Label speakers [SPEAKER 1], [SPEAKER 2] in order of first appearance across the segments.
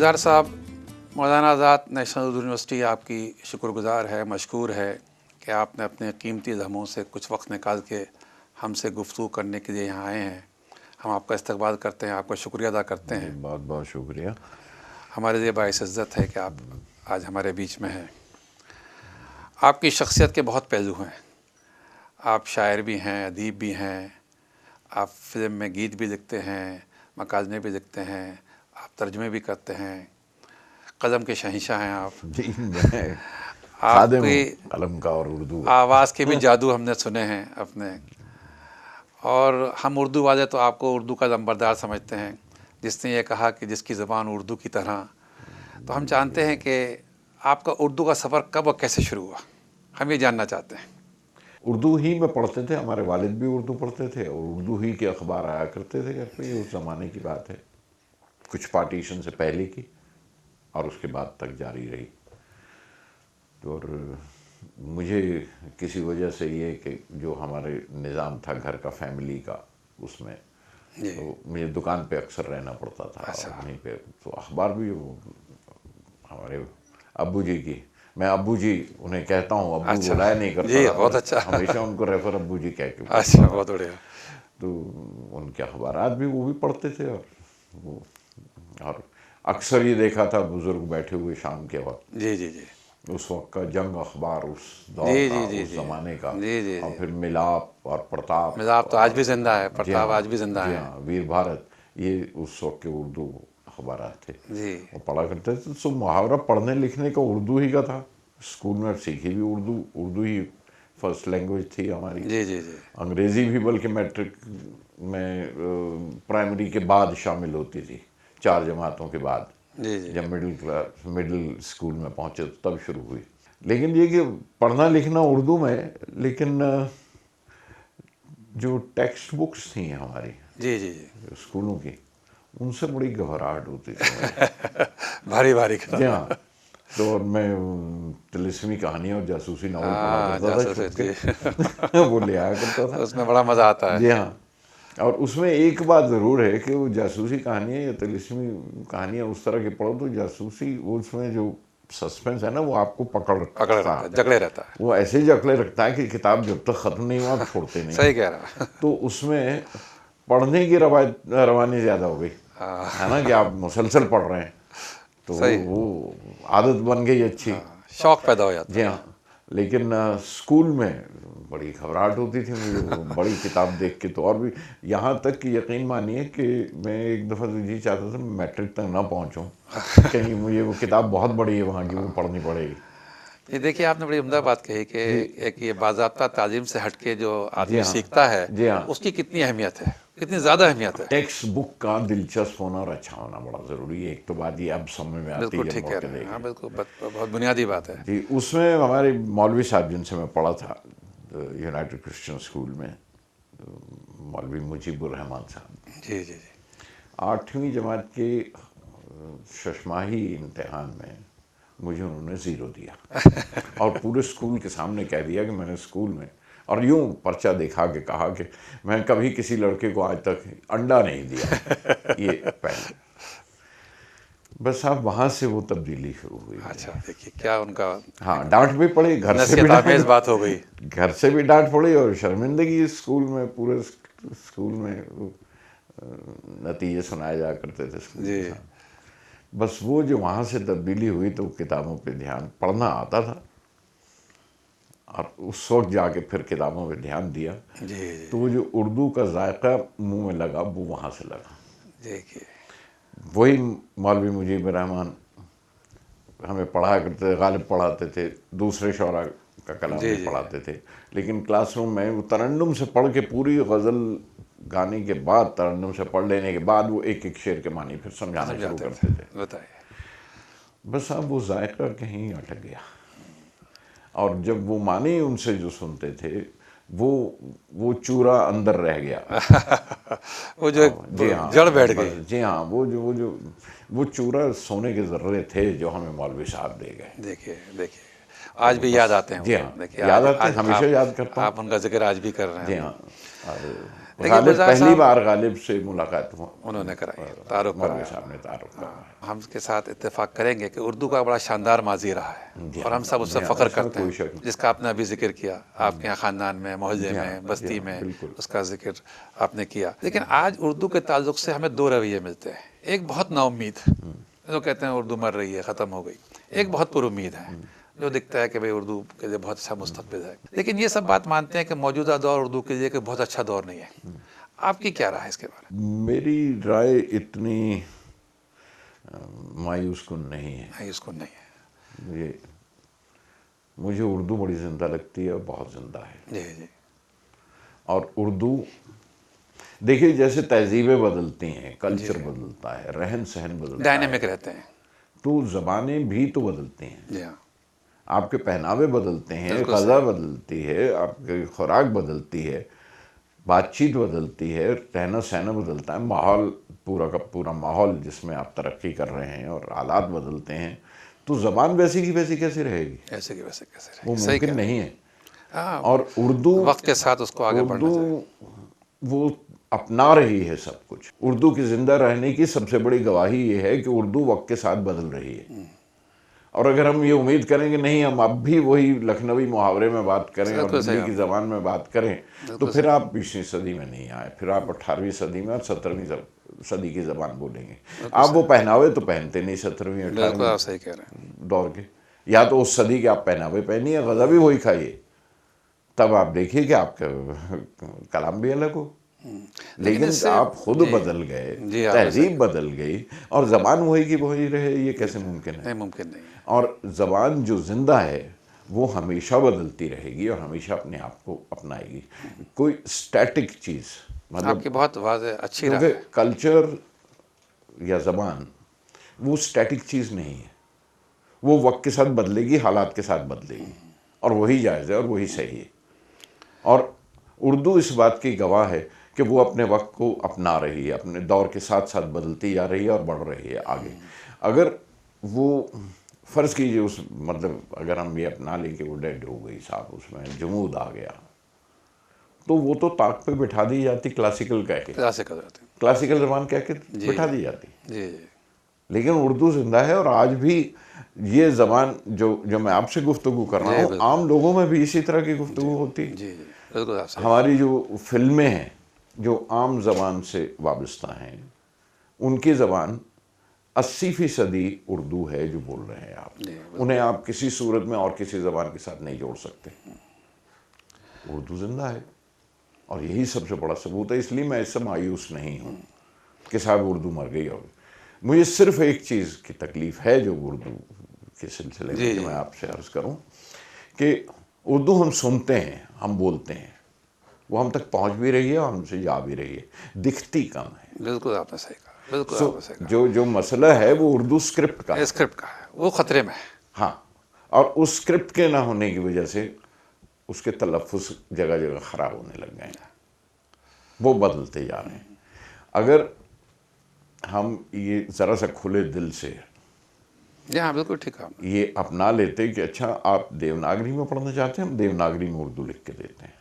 [SPEAKER 1] نثار صاحب، Maulana Azad national Urdu university آپ کی شکر گزار ہے، مشکور ہے کہ آپ نے اپنے قیمتی لمحوں سے کچھ وقت نکال کے ہم سے گفتگو کرنے کے لیے یہاں آئے ہیں۔ ہم آپ کا استقبال کرتے ہیں، آپ کا شکریہ ادا کرتے ہیں۔
[SPEAKER 2] بہت بہت شکریہ۔
[SPEAKER 1] ہمارے لیے باعث عزت ہے کہ آپ آج ہمارے بیچ میں ہیں۔ آپ کی شخصیت کے بہت پہلو ہیں۔ آپ شاعر بھی ہیں، ادیب بھی ہیں، آپ فلم میں گیت بھی لکھتے ہیں، مکالمے بھی لکھتے ہیں، آپ ترجمے بھی کرتے ہیں، قلم کے شہنشاہ ہیں آپ۔
[SPEAKER 2] جی، میں
[SPEAKER 1] آپ
[SPEAKER 2] خادم
[SPEAKER 1] کی
[SPEAKER 2] ہوں قلم کا اور اردو
[SPEAKER 1] آواز کے بھی جادو ہم نے سنے ہیں اپنے، اور ہم اردو والے تو آپ کو اردو کا لمبردار سمجھتے ہیں، جس نے یہ کہا کہ جس کی زبان اردو کی طرح۔ تو ہم جانتے ہیں کہ آپ کا اردو کا سفر کب اور کیسے شروع ہوا، ہم یہ جاننا چاہتے ہیں۔
[SPEAKER 2] اردو ہی میں پڑھتے تھے، ہمارے والد بھی اردو پڑھتے تھے اور اردو ہی کے اخبار آیا کرتے تھے گھر پہ۔ یہ اس زمانے کی بات ہے، کچھ پارٹیشن سے پہلے کی اور اس کے بعد تک جاری رہی۔ اور مجھے کسی وجہ سے یہ کہ جو ہمارے نظام تھا گھر کا، فیملی کا، اس میں تو مجھے دکان پہ اکثر رہنا پڑتا تھا، اور وہیں پہ تو اخبار بھی وہ ہمارے ابو جی کی، میں ابو جی انہیں کہتا ہوں، ابو بلایا نہیں کرتا
[SPEAKER 1] جی،
[SPEAKER 2] تھا،
[SPEAKER 1] بہت اچھا۔
[SPEAKER 2] ہمیشہ ان کو ریفر ابو جی کہہ کے
[SPEAKER 1] اچھا، بہت بڑھیا۔
[SPEAKER 2] تو ان کے اخبارات بھی وہ بھی پڑھتے تھے، اور اکثر یہ دیکھا تھا بزرگ بیٹھے ہوئے شام کے وقت،
[SPEAKER 1] جی جی جی
[SPEAKER 2] اس وقت کا جنگ اخبار، اس دور
[SPEAKER 1] جی
[SPEAKER 2] کا،
[SPEAKER 1] جی جی
[SPEAKER 2] اس
[SPEAKER 1] جی
[SPEAKER 2] زمانے کا،
[SPEAKER 1] جی جی
[SPEAKER 2] اور
[SPEAKER 1] جی
[SPEAKER 2] پھر ملاپ اور پرتاپ،
[SPEAKER 1] مزاح تو آج بھی زندہ ہے،
[SPEAKER 2] جی
[SPEAKER 1] پرتاپ
[SPEAKER 2] ہاں،
[SPEAKER 1] آج بھی زندہ
[SPEAKER 2] جی
[SPEAKER 1] ہے۔
[SPEAKER 2] ہاں، ویر بھارت، یہ اس وقت کے اردو اخبارات تھے،
[SPEAKER 1] جی
[SPEAKER 2] وہ پڑھا کرتے تھے۔ تو محاورہ پڑھنے لکھنے کا اردو ہی کا تھا، اسکول میں سیکھی بھی اردو ہی فرسٹ لینگویج تھی ہماری۔
[SPEAKER 1] جی جی جی
[SPEAKER 2] انگریزی بھی بلکہ میٹرک میں پرائمری کے بعد شامل ہوتی تھی، 4 جماعتوں کے بعد،
[SPEAKER 1] جی جی
[SPEAKER 2] جب مڈل اسکول میں پہنچے تو تب شروع ہوئی۔ لیکن یہ کہ پڑھنا لکھنا اردو میں، لیکن جو ٹیکسٹ بکس تھیں ہماری
[SPEAKER 1] جی جی جی
[SPEAKER 2] اسکولوں کی، ان سے بڑی گھبراہٹ ہوتی تھی مجھے۔
[SPEAKER 1] بھاری بھاری
[SPEAKER 2] جی
[SPEAKER 1] کتاب۔
[SPEAKER 2] ہاں، تو اور میں طلسمی کہانیاں اور جاسوسی ناول پڑھا
[SPEAKER 1] ہاں،
[SPEAKER 2] کرتا تھا
[SPEAKER 1] جاسوس
[SPEAKER 2] چھپ
[SPEAKER 1] جی
[SPEAKER 2] کے، وہ لے آیا کرتا تھا۔
[SPEAKER 1] اس میں بڑا مزہ آتا ہے۔
[SPEAKER 2] جی ہاں، اور اس میں ایک بات ضرور ہے کہ وہ جاسوسی کہانیاں یا طلسمی کہانیاں اس طرح کی پڑھو تو جاسوسی، اس میں جو سسپینس ہے نا، وہ آپ کو پکڑ
[SPEAKER 1] رہتا ہے، جکڑے رہتا ہے۔
[SPEAKER 2] وہ ایسے جکڑے رکھتا ہے کہ کتاب جب تک ختم نہیں ہوا آپ چھوڑتے نہیں۔
[SPEAKER 1] صحیح کہہ رہا۔
[SPEAKER 2] تو اس میں پڑھنے کی روانی زیادہ ہو گئی ہے نا، کہ آپ مسلسل پڑھ رہے ہیں، تو
[SPEAKER 1] صحیح،
[SPEAKER 2] وہ عادت بن گئی اچھی۔
[SPEAKER 1] شوق پیدا ہو جاتا
[SPEAKER 2] جی
[SPEAKER 1] ہے۔
[SPEAKER 2] ہاں، لیکن اسکول میں بڑی گھبراہٹ ہوتی تھی مجھے، وہ بڑی کتاب دیکھ کے تو، اور بھی یہاں تک کہ یقین مانیے کہ میں ایک دفعہ تو جی چاہتا تھا میٹرک تک نہ پہنچوں، کہیں مجھے وہ کتاب بہت بڑی ہے وہاں کی، وہ پڑھنی پڑے گی۔
[SPEAKER 1] یہ دیکھیے، آپ نے بڑی عمدہ بات کہی کہ ایک یہ باضابطہ تعلیم سے ہٹ کے جو
[SPEAKER 2] جی
[SPEAKER 1] آدمی
[SPEAKER 2] ہاں،
[SPEAKER 1] سیکھتا ہے،
[SPEAKER 2] جی ہاں،
[SPEAKER 1] اس کی کتنی اہمیت ہے، کتنی زیادہ اہمیت ہے۔
[SPEAKER 2] ٹیکسٹ بک کا دلچسپ ہونا اور اچھا ہونا بڑا ضروری ہے۔ ایک تو بات یہ اب سمجھ میں آتی
[SPEAKER 1] بالکل
[SPEAKER 2] ہے جب
[SPEAKER 1] ٹھیک کہہ
[SPEAKER 2] موقع
[SPEAKER 1] رہے ہیں، ہاں
[SPEAKER 2] دیکھیں۔
[SPEAKER 1] بالکل، بہت بنیادی بات ہے۔
[SPEAKER 2] جی، اس میں ہمارے مولوی صاحب جن سے میں پڑھا تھا یونائٹڈ کرسچن اسکول میں، مولوی مجیب الرحمان صاحب،
[SPEAKER 1] جی جی جی
[SPEAKER 2] 8ویں جماعت کے ششماہی امتحان میں مجھے انہوں نے 0 دیا، اور پورے اسکول کے سامنے کہہ دیا کہ میں نے اسکول میں، اور یوں پرچہ دکھا کے کہا کہ میں کبھی کسی لڑکے کو آج تک انڈا نہیں دیا، یہ پہلے۔ بس اب وہاں سے وہ تبدیلی شروع ہوئی۔
[SPEAKER 1] اچھا، دیکھیے کیا ان کا
[SPEAKER 2] ہاں، ڈانٹ بھی پڑی، گھر سے بھی
[SPEAKER 1] نصیحت آمیز بات ہو گئی۔
[SPEAKER 2] گھر سے بھی ڈانٹ پڑی، اور شرمندگی اسکول میں، پورے اسکول میں نتیجے سنائے جا کرتے تھے اسکول کے
[SPEAKER 1] جی
[SPEAKER 2] ساتھ۔ بس وہ جو وہاں سے تبدیلی ہوئی تو کتابوں پہ دھیان، پڑھنا آتا تھا، اور اس وقت جا کے پھر کتابوں پہ دھیان دیا،
[SPEAKER 1] جی جی
[SPEAKER 2] تو وہ جو اردو کا ذائقہ منہ میں لگا وہ وہاں سے لگا۔
[SPEAKER 1] دیکھیے،
[SPEAKER 2] وہی مولوی مجیب الرحمان ہمیں پڑھایا کرتے تھے، غالب پڑھاتے تھے، دوسرے شعراء کا کلام
[SPEAKER 1] جی
[SPEAKER 2] بھی
[SPEAKER 1] جی
[SPEAKER 2] پڑھاتے تھے، لیکن کلاس روم میں وہ ترنم سے پڑھ کے، پوری غزل گانے کے بعد، ترنم سے پڑھ لینے کے بعد وہ ایک ایک شعر کے معنی پھر سمجھانا شروع
[SPEAKER 1] سمجھاتے
[SPEAKER 2] کرتے تھے۔
[SPEAKER 1] بتائیے۔
[SPEAKER 2] بس اب وہ ذائقہ کہیں اٹک گیا، اور جب وہ معنی ان سے جو سنتے تھے، وہ چورا اندر رہ گیا۔
[SPEAKER 1] وہ جو
[SPEAKER 2] جی ہاں،
[SPEAKER 1] جڑ بیٹھ گئی۔
[SPEAKER 2] جی ہاں، وہ چورا سونے کے ذرے تھے جو ہمیں مولوی صاحب دے گئے۔
[SPEAKER 1] دیکھیے آج بھی یاد آتے ہیں
[SPEAKER 2] جی
[SPEAKER 1] وہ۔
[SPEAKER 2] ہاں،
[SPEAKER 1] دیکھیے
[SPEAKER 2] یاد
[SPEAKER 1] آج
[SPEAKER 2] آتے ہیں، ہمیشہ یاد کرتا ہوں۔
[SPEAKER 1] آپ ان کا ذکر آج بھی کر رہے ہیں۔
[SPEAKER 2] جی ہاں، اور غالب پہلی بار غالب سے ملاقات
[SPEAKER 1] انہوں نے کرائی، تعارف
[SPEAKER 2] مولوی
[SPEAKER 1] کرایا۔
[SPEAKER 2] صاحب نے تعارف کروایا۔
[SPEAKER 1] ہم اس کے ساتھ اتفاق کریں گے کہ اردو کا بڑا شاندار ماضی رہا ہے اور ہم سب اس سے فخر کرتے ہیں، جس کا آپ نے ابھی ذکر کیا، آپ کے یہاں خاندان میں، محلے میں، بستی میں اس کا ذکر آپ نے کیا۔ لیکن آج اردو کے تعلق سے ہمیں دو رویے ملتے ہیں، ایک بہت نا امید، جو کہتے ہیں اردو مر رہی ہے، ختم ہو گئی، ایک بہت پر امید ہے جو دکھتا ہے کہ بھئی اردو کے لیے بہت اچھا مستقبل ہے۔ لیکن یہ سب بات مانتے ہیں کہ موجودہ دور اردو کے لیے کہ بہت اچھا دور نہیں ہے۔ آپ کی کیا رائے ہے اس کے بارے میں؟
[SPEAKER 2] میری رائے اتنی مایوس کن نہیں ہے۔
[SPEAKER 1] نہیں، اس کو نہیں ہے۔
[SPEAKER 2] مجھے اردو بڑی زندہ لگتی ہے اور بہت زندہ ہے۔
[SPEAKER 1] جی جی۔
[SPEAKER 2] اور اردو دیکھیے جیسے تہذیبیں بدلتی ہیں، کلچر بدلتا ہے، رہن سہن بدلتا ہے،
[SPEAKER 1] ڈائنامک رہتے ہیں۔
[SPEAKER 2] تو زبانیں بھی تو بدلتی ہیں،
[SPEAKER 1] جی ہاں،
[SPEAKER 2] آپ کے پہناوے بدلتے ہیں،
[SPEAKER 1] بالکل
[SPEAKER 2] غذا بدلتی ہے، آپ کی خوراک بدلتی ہے، بات چیت بدلتی ہے، رہنا سہنا بدلتا ہے، ماحول پورا کا پورا ماحول جس میں آپ ترقی کر رہے ہیں اور حالات بدلتے ہیں، تو زبان ویسی کی ویسی کیسے رہے گی؟
[SPEAKER 1] ایسے کی ویسے کیسے رہے
[SPEAKER 2] وہ
[SPEAKER 1] گی، صحیح کہہ
[SPEAKER 2] ممکن
[SPEAKER 1] رہے ہیں۔
[SPEAKER 2] نہیں ہے۔
[SPEAKER 1] ہاں،
[SPEAKER 2] اور اردو
[SPEAKER 1] وقت کے ساتھ اس کو آگے بڑھنا چاہیے۔
[SPEAKER 2] وہ اپنا رہی ہے سب کچھ۔ اردو کی زندہ رہنے کی سب سے بڑی گواہی یہ ہے کہ اردو وقت کے ساتھ بدل رہی ہے، اور اگر ہم یہ امید کریں کہ نہیں ہم اب بھی وہی لکھنوی محاورے میں بات کریں اور
[SPEAKER 1] بالکل صحیح
[SPEAKER 2] دلی کی
[SPEAKER 1] آپ
[SPEAKER 2] زبان میں بات کریں تو پھر آپ 20ویں صدی میں نہیں آئے، پھر آپ 18ویں صدی میں اور 17ویں صدی کی زبان بولیں گے۔ آپ وہ پہناوے تو پہنتے نہیں 17ویں
[SPEAKER 1] بالکل
[SPEAKER 2] 18ویں
[SPEAKER 1] آپ صحیح کہہ رہے ہیں۔
[SPEAKER 2] دور کے، یا تو اس صدی کے آپ پہناوے پہنیے، غذا بھی وہی کھائیے، تب آپ دیکھیے کہ آپ کا کلام بھی الگ ہو۔ لیکن
[SPEAKER 1] اس سے
[SPEAKER 2] آپ خود بدل گئے،
[SPEAKER 1] جی آپ
[SPEAKER 2] تہذیب بدل گئی اور زبان وہی کی وہی رہے، یہ کیسے ممکن ہے؟
[SPEAKER 1] نہیں، ممکن نہیں ہے۔
[SPEAKER 2] اور زبان جو زندہ ہے وہ ہمیشہ بدلتی رہے گی اور ہمیشہ اپنے آپ کو اپنائے گی، کوئی سٹیٹک چیز
[SPEAKER 1] آپ کی بہت واضح اچھی رائے
[SPEAKER 2] کیونکہ
[SPEAKER 1] ہے۔
[SPEAKER 2] کلچر یا زبان وہ سٹیٹک چیز نہیں ہے، وہ وقت کے ساتھ بدلے گی، حالات کے ساتھ بدلے گی، اور وہی جائز ہے اور وہی صحیح ہے۔ اور اردو اس بات کی گواہ ہے کہ وہ اپنے وقت کو اپنا رہی ہے، اپنے دور کے ساتھ ساتھ بدلتی جا رہی ہے اور بڑھ رہی ہے آگے۔ اگر وہ فرض کیجئے اس مطلب اگر ہم یہ اپنا لیں کہ وہ ڈیڈ ہو گئی صاحب، اس میں جمود آ گیا، تو وہ تو طاق پہ بٹھا دی جاتی کلاسیکل کہہ کے،
[SPEAKER 1] کلاسیکل ہوتے ہیں۔
[SPEAKER 2] کلاسیکل زبان کہہ کے بٹھا دی جاتی،
[SPEAKER 1] جی جی۔
[SPEAKER 2] لیکن اردو زندہ ہے اور آج بھی یہ زبان جو میں آپ سے گفتگو کر رہا ہوں، عام لوگوں میں بھی اسی طرح کی گفتگو ہوتی ہے۔
[SPEAKER 1] جی جی، بالکل آپ صحیح۔
[SPEAKER 2] ہماری جو فلمیں ہیں جو عام زبان سے وابستہ ہیں، ان کی زبان 80% اردو ہے جو بول رہے ہیں آپ، انہیں آپ کسی صورت میں اور کسی زبان کے ساتھ نہیں جوڑ سکتے۔ اردو زندہ ہے اور یہی سب سے بڑا ثبوت ہے، اس لیے میں اس سے مایوس نہیں ہوں کہ صاحب اردو مر گئی۔ اور مجھے صرف ایک چیز کی تکلیف ہے جو اردو کے سلسلے میں کہ میں آپ سے عرض کروں کہ اردو ہم سنتے ہیں، ہم بولتے ہیں، وہ ہم تک پہنچ بھی رہی ہے اور ہم سے جا بھی رہی ہے، دکھتی کم ہے۔
[SPEAKER 1] بالکل آپ نے صحیح کہا، بالکل آپ نے صحیح کہا۔
[SPEAKER 2] جو مسئلہ ہے وہ اردو اسکرپٹ کا ہے،
[SPEAKER 1] اسکرپٹ کا ہے، وہ خطرے میں ہے۔
[SPEAKER 2] ہاں، اور اس اسکرپٹ کے نہ ہونے کی وجہ سے اس کے تلفظ جگہ جگہ خراب ہونے لگ گئے ہیں، وہ بدلتے جا رہے ہیں۔ اگر ہم یہ ذرا سا کھلے دل سے
[SPEAKER 1] جی ہاں، بالکل ٹھیک ہے۔
[SPEAKER 2] یہ اپنا لیتے کہ اچھا آپ دیوناگری میں پڑھنا چاہتے ہیں، ہم دیوناگری میں اردو لکھ کے دیتے ہیں،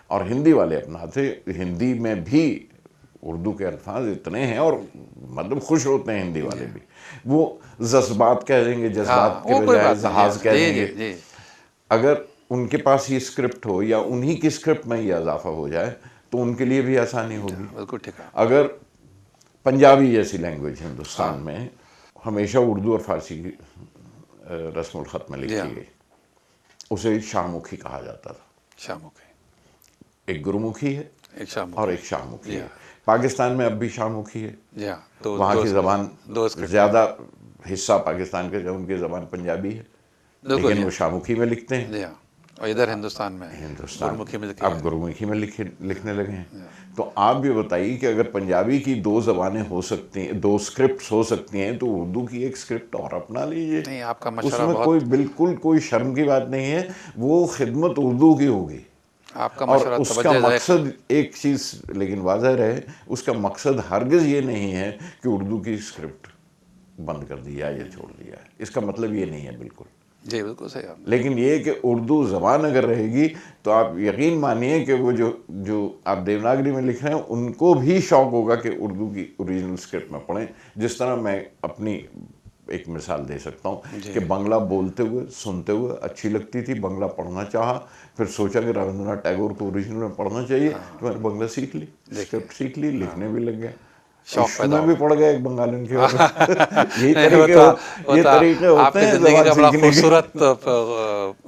[SPEAKER 2] اور ہندی والے اپناتے، ہندی میں بھی اردو کے الفاظ اتنے ہیں اور مطلب خوش ہوتے ہیں ہندی والے بھی، وہ جذبات کہہ دیں گے، جذبات کے بجائے جہاز کہہ دیں گے۔ اگر ان کے پاس یہ اسکرپٹ ہو یا انہی کی اسکرپٹ میں یہ اضافہ ہو جائے تو ان کے لیے بھی آسانی ہوگی۔
[SPEAKER 1] بالکل ٹھیک ہے۔
[SPEAKER 2] اگر پنجابی جیسی لینگویج ہندوستان میں ہمیشہ اردو اور فارسی کی رسم الخط میں لکھی گئی، اسے شاہ مکھی کہا جاتا تھا۔
[SPEAKER 1] شاہ مکھی،
[SPEAKER 2] ایک گرو مکھی ہے
[SPEAKER 1] ایک شاہ
[SPEAKER 2] اور
[SPEAKER 1] مکھی،
[SPEAKER 2] ایک شاہ مکھی ہے۔ پاکستان میں اب بھی شاہ مکھی ہے،
[SPEAKER 1] جی ہاں،
[SPEAKER 2] وہاں کی زبان
[SPEAKER 1] دو اسکرپٹ،
[SPEAKER 2] زیادہ حصہ پاکستان کے ان کی زبان پنجابی ہے، لیکن وہ شاہ مکھی میں لکھتے ہیں۔
[SPEAKER 1] جی ہاں، اور ادھر ہندوستان میں
[SPEAKER 2] ہندوستان
[SPEAKER 1] گرمکھی میں لکھی
[SPEAKER 2] اب گرمکھی میں لکھنے لگے ہیں۔ تو آپ بھی بتائیے کہ اگر پنجابی کی 2 زبانیں ہو سکتی ہیں، 2 اسکرپٹس ہو سکتی ہیں، تو اردو کی ایک اسکرپٹ اور اپنا لیجئے۔
[SPEAKER 1] نہیں، آپ کا
[SPEAKER 2] اس
[SPEAKER 1] مشورہ
[SPEAKER 2] میں
[SPEAKER 1] بہت،
[SPEAKER 2] بالکل کوئی شرم کی بات نہیں ہے، وہ خدمت اردو کی ہوگی۔
[SPEAKER 1] آپ کا
[SPEAKER 2] اور
[SPEAKER 1] مشورہ
[SPEAKER 2] اس کا
[SPEAKER 1] توجہ ذائقہ۔
[SPEAKER 2] مقصد ایک چیز لیکن واضح رہے، اس کا مقصد ہرگز یہ نہیں ہے کہ اردو کی اسکرپٹ بند کر دی جائے یا چھوڑ دی جائے، اس کا مطلب یہ نہیں ہے بالکل۔
[SPEAKER 1] جی بالکل صحیح آپ
[SPEAKER 2] لیکن یہ کہ اردو زبان اگر رہے گی تو آپ یقین مانیے کہ وہ جو آپ دیوناگری میں لکھ رہے ہیں ان کو بھی شوق ہوگا کہ اردو کی اوریجنل اسکرپٹ میں پڑھیں. جس طرح میں اپنی ایک مثال دے سکتا ہوں کہ بنگلہ بولتے ہوئے سنتے ہوئے اچھی لگتی تھی, بنگلہ پڑھنا چاہا, پھر سوچا کہ رابندر ناتھ ٹیگور کو اوریجنل میں پڑھنا چاہیے, تو میں نے بنگلہ سیکھ لی, اسکرپٹ سیکھ لی, لکھنے بھی لگ گیا, عشق میں بھی پڑ گیا ایک بنگالین کے اوپر. یہی طریقے
[SPEAKER 1] آپ
[SPEAKER 2] ہوتے
[SPEAKER 1] کی
[SPEAKER 2] ہیں
[SPEAKER 1] زندگی کا
[SPEAKER 2] زبان
[SPEAKER 1] بڑا
[SPEAKER 2] سیکھنے کے.
[SPEAKER 1] خوبصورت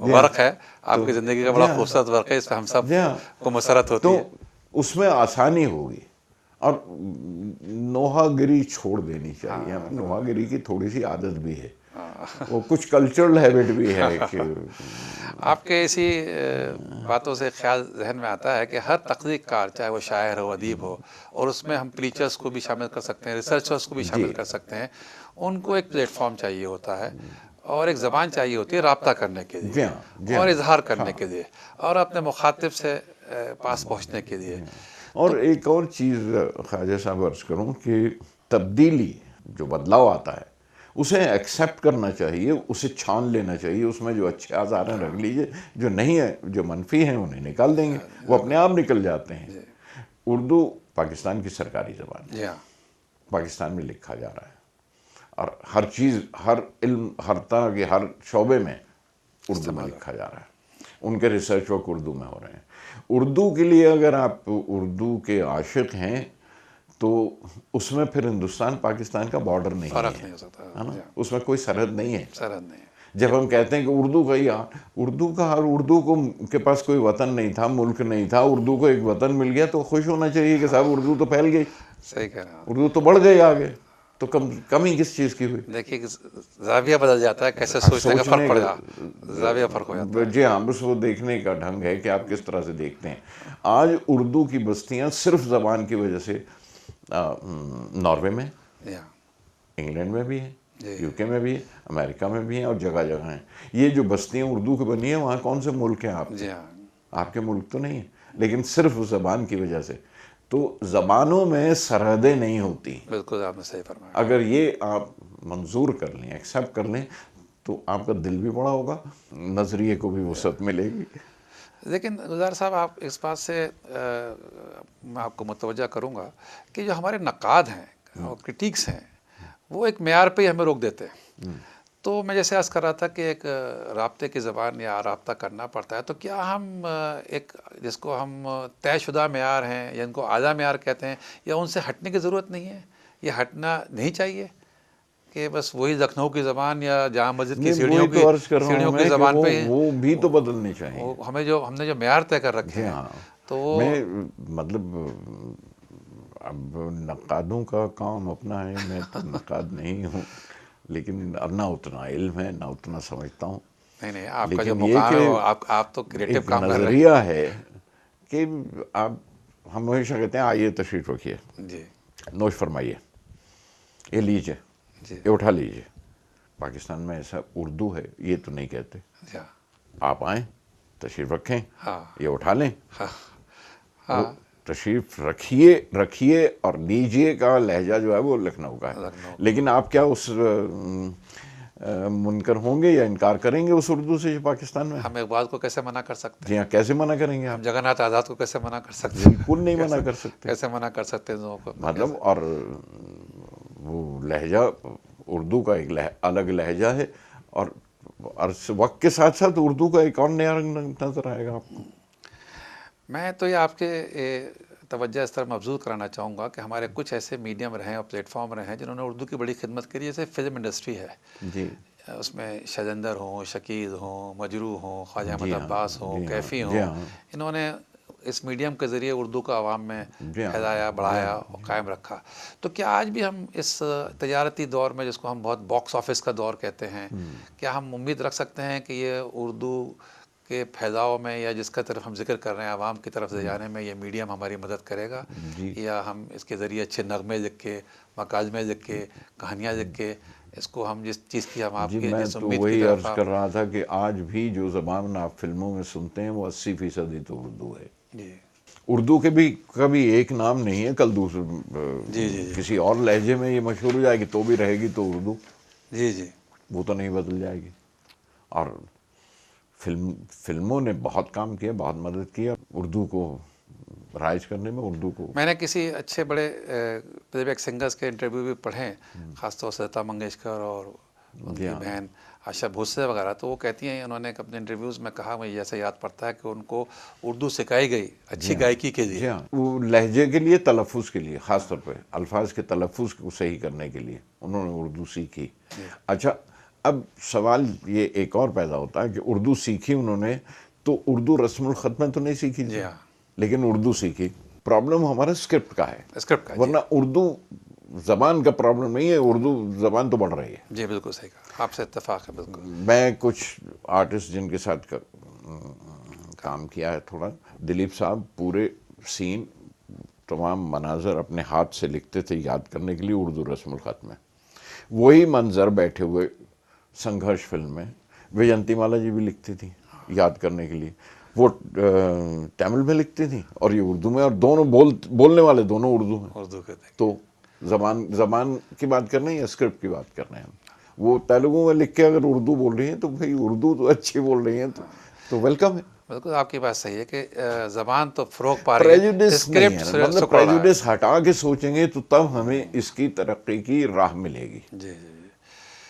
[SPEAKER 1] ورق ہے, آپ کی زندگی کا بڑا خوبصورت ورق ہے, اس پہ ہم سب
[SPEAKER 2] جی ہاں,
[SPEAKER 1] کو مسرت ہوتی
[SPEAKER 2] تو
[SPEAKER 1] ہے.
[SPEAKER 2] اس میں آسانی ہوگی. اور نوحہ گری چھوڑ دینی چاہیے ہمیں. نوحہ گری کی تھوڑی سی عادت بھی ہے, وہ کچھ کلچرل ہیبٹ بھی ہے کہ
[SPEAKER 1] آپ کے اسی باتوں سے خیال ذہن میں آتا ہے کہ ہر تخلیق کار, چاہے وہ شاعر ہو, ادیب ہو, اور اس میں ہم پریچرز کو بھی شامل کر سکتے ہیں, ریسرچرز کو بھی شامل کر سکتے ہیں, ان کو ایک پلیٹ فارم چاہیے ہوتا ہے اور ایک زبان چاہیے ہوتی ہے رابطہ کرنے کے لیے اور اظہار کرنے کے لیے اور اپنے مخاطب سے پاس پہنچنے کے لیے.
[SPEAKER 2] اور ایک اور چیز خواجہ صاحب عرض کروں کہ تبدیلی جو بدلاؤ آتا ہے اسے ایکسیپٹ کرنا چاہیے, اسے چھان لینا چاہیے, اس میں جو اچھے آثار ہیں رکھ لیجئے, جو نہیں ہے, جو منفی ہیں انہیں نکال دیں گے, وہ اپنے آپ نکل جاتے ہیں. اردو پاکستان کی سرکاری زبان ہے, پاکستان میں لکھا جا رہا ہے, اور ہر چیز, ہر علم, ہر طرح کے ہر شعبے میں اردو میں لکھا جا رہا ہے. ان کے ریسرچ ورک اردو میں ہو رہے ہیں. اردو کے لیے اگر آپ اردو کے عاشق ہیں تو اس میں پھر ہندوستان پاکستان کا بارڈر نہیں
[SPEAKER 1] فرق نہیں ہو سکتا
[SPEAKER 2] ہے نا, اس میں کوئی سرحد نہیں ہے.
[SPEAKER 1] سرحد نہیں.
[SPEAKER 2] جب ہم کہتے ہیں کہ اردو کا ہی اردو کا, ہر اردو کو کے پاس کوئی وطن نہیں تھا, ملک نہیں تھا, اردو کو ایک وطن مل گیا تو خوش ہونا چاہیے کہ صاحب اردو تو پھیل گئی,
[SPEAKER 1] صحیح کہہ رہے ہیں.
[SPEAKER 2] اردو تو بڑھ گئی آگے, تو کمی کس چیز کی ہوئی؟
[SPEAKER 1] دیکھیے کہ زاویہ بدل جاتا ہے, کیسے سوچنے کا فرق پڑ جا, زاویہ فرق ہو جاتا ہے.
[SPEAKER 2] جی ہاں, بس وہ دیکھنے کا ڈھنگ ہے کہ آپ کس طرح سے دیکھتے ہیں. آج اردو کی بستیاں صرف زبان کی وجہ سے ناروے میں, انگلینڈ میں بھی ہیں, یو کے میں بھی ہیں, امریکہ میں بھی ہیں, اور جگہ جگہ ہیں. یہ جو بستیاں اردو کی بنی ہیں وہاں کون سے ملک ہیں آپ کے؟ آپ کے ملک تو نہیں ہیں, لیکن صرف زبان کی وجہ سے. تو زبانوں میں سرحدیں نہیں ہوتی.
[SPEAKER 1] بالکل آپ نے صحیح فرمایا.
[SPEAKER 2] اگر یہ آپ منظور کر لیں, ایکسیپٹ کر لیں, تو آپ کا دل بھی بڑا ہوگا, نظریے کو بھی وسعت ملے گی.
[SPEAKER 1] لیکن گلزار صاحب, آپ اس بات سے میں آپ کو متوجہ کروں گا کہ جو ہمارے نقاد ہیں اور کرٹیکس ہیں وہ ایک معیار پہ ہی ہمیں روک دیتے ہیں. تو میں جیسے عرض کر رہا تھا کہ ایک رابطے کی زبان یا رابطہ کرنا پڑتا ہے, تو کیا ہم ایک جس کو ہم طے شدہ معیار ہیں یا ان کو اعلیٰ معیار کہتے ہیں, یا ان سے ہٹنے کی ضرورت نہیں ہے, یہ ہٹنا نہیں چاہیے کہ بس وہی لکھنؤ کی زبان یا جامع مسجد کی سیڑھیوں کی زبان پہ
[SPEAKER 2] وہ بھی تو بدلنے چاہیے.
[SPEAKER 1] ہم نے جو معیار طے کر رکھے ہیں, تو وہ
[SPEAKER 2] میں مطلب اب نقادوں کا کام اپنا ہے, میں تو نقاد نہیں ہوں, لیکن اب نہ اتنا علم ہے نہ اتنا سمجھتا ہوں.
[SPEAKER 1] نہیں, آپ کا جو مقام ہے آپ تو کریٹو کام کر رہے ہیں.
[SPEAKER 2] نظریہ ہے کہ آپ, ہم ہمیشہ کہتے ہیں آئیے تشریف رکھیے, نوش فرمائیے, یہ لیجیے, یہ اٹھا لیجیے. پاکستان میں ایسا اردو ہے یہ تو نہیں کہتے, آپ آئیں, تشریف رکھیں, یہ اٹھا لیں, تشریف رکھیے اور لیجیے کا لہجہ جو ہے وہ لکھنؤ کا ہے. لیکن آپ کیا اس منکر ہوں گے یا انکار کریں گے اس اردو سے جو پاکستان میں؟
[SPEAKER 1] ہم اقبال کو کیسے منع کر سکتے ہیں؟
[SPEAKER 2] جی ہاں, کیسے منع کریں گے آپ؟
[SPEAKER 1] ہم جگن ناتھ آزاد کو کیسے منع کر سکتے ہیں؟
[SPEAKER 2] بالکل نہیں منع کر سکتے.
[SPEAKER 1] کیسے منع کر سکتے ہیں لوگوں کو؟
[SPEAKER 2] مطلب, اور وہ لہجہ اردو کا ایک الگ لہجہ ہے, اور وقت کے ساتھ ساتھ اردو کا ایک اور نیا رنگ نظر آئے گا آپ کو.
[SPEAKER 1] میں تو یہ آپ کے توجہ اس طرح مبذول کرانا چاہوں گا کہ ہمارے کچھ ایسے میڈیم رہے ہیں اور پلیٹ فارم رہے ہیں جنہوں نے اردو کی بڑی خدمت کری. جیسے فلم انڈسٹری ہے,
[SPEAKER 2] جی,
[SPEAKER 1] اس میں شجندر ہوں, شکیل ہوں, مجروح ہوں, خواجہ احمد عباس ہوں, کیفی ہوں, انہوں نے اس میڈیم کے ذریعے اردو کا عوام میں پھیلایا, بڑھایا اور قائم رکھا. تو کیا آج بھی ہم اس تجارتی دور میں, جس کو ہم بہت باکس آفس کا دور کہتے ہیں, کیا ہم امید رکھ سکتے ہیں کہ یہ اردو کے پھیلاؤ میں, یا جس کا طرف ہم ذکر کر رہے ہیں عوام کی طرف سے جانے میں, یہ میڈیم ہماری مدد کرے گا؟ یا ہم اس کے ذریعے اچھے نغمے لکھ کے, مکالمے لکھ کے, کہانیاں لکھ کے, اس کو ہم جس چیز کی ہم آپ کی جس امید کی
[SPEAKER 2] وہی
[SPEAKER 1] طرف
[SPEAKER 2] عرض کر رہا تھا کہ آج بھی جو زبان آپ فلموں میں سنتے ہیں وہ 80% تو اردو ہے. اردو کے بھی کبھی ایک نام نہیں ہے, کل دوسرے کسی اور لہجے میں یہ مشہور ہو جائے گی تو بھی رہے گی تو اردو, وہ تو نہیں بدل جائے گی. اور فلموں نے بہت کام کیا، بہت مدد کیا اردو کو رائج کرنے میں، اردو کو.
[SPEAKER 1] میں نے کسی اچھے بڑے پلے بیک سنگرز کے انٹرویو بھی پڑھے، خاص طور سے لتا منگیشکر اور ان کی بہن آشا بھوسلے وغیرہ، تو وہ کہتی ہیں، انہوں نے اپنے انٹرویوز میں کہا، مجھے ایسا یاد پڑتا ہے کہ ان کو اردو سکھائی گئی اچھی گائکی کے لیے.
[SPEAKER 2] جی ہاں، وہ لہجے کے لیے، تلفظ کے لیے، خاص طور پہ الفاظ کے تلفظ کو صحیح کرنے کے لیے انہوں نے اردو سیکھی. اچھا، اب سوال یہ ایک اور پیدا ہوتا ہے کہ اردو سیکھی انہوں نے تو اردو رسم الخط میں تو نہیں سیکھی
[SPEAKER 1] جی ہاں،
[SPEAKER 2] لیکن اردو سیکھی. پرابلم ہمارا اسکرپٹ کا ہے،
[SPEAKER 1] اسکرپٹ کا.
[SPEAKER 2] ورنہ اردو زبان کا پرابلم نہیں ہے، اردو زبان تو بڑھ رہی ہے.
[SPEAKER 1] جی بالکل صحیح کہا، آپ سے اتفاق ہے بالکل.
[SPEAKER 2] میں کچھ آرٹسٹ جن کے ساتھ کام کیا ہے تھوڑا، دلیپ صاحب پورے سین، تمام مناظر اپنے ہاتھ سے لکھتے تھے یاد کرنے کے لیے اردو رسم الخط میں. وہی منظر بیٹھے ہوئے سنگھرش فلم میں وجنتی مالا جی بھی لکھتی تھی یاد کرنے کے لیے، وہ تامل میں لکھتی تھی اور یہ اردو میں، اور دونوں بولنے والے دونوں اردو ہیں.
[SPEAKER 1] اردو کے دیکھ.
[SPEAKER 2] تو زبان کی بات کر رہے ہیں یا اسکرپٹ کی بات کر رہے ہیں؟ وہ تیلگو میں لکھ کے اگر اردو بول رہی ہیں تو بھائی اردو تو اچھی بول رہی ہیں تو ویلکم ہے.
[SPEAKER 1] بالکل آپ کی بات صحیح ہے کہ زبان تو فروغ پا رہی ہے،
[SPEAKER 2] پریجوڈس نہیں ہے، مطلب
[SPEAKER 1] سکڑ رہا ہے.
[SPEAKER 2] پریجوڈس ہٹا کے سوچیں گے تو تب ہمیں اس کی ترقی کی راہ ملے گی.
[SPEAKER 1] جی جی جی.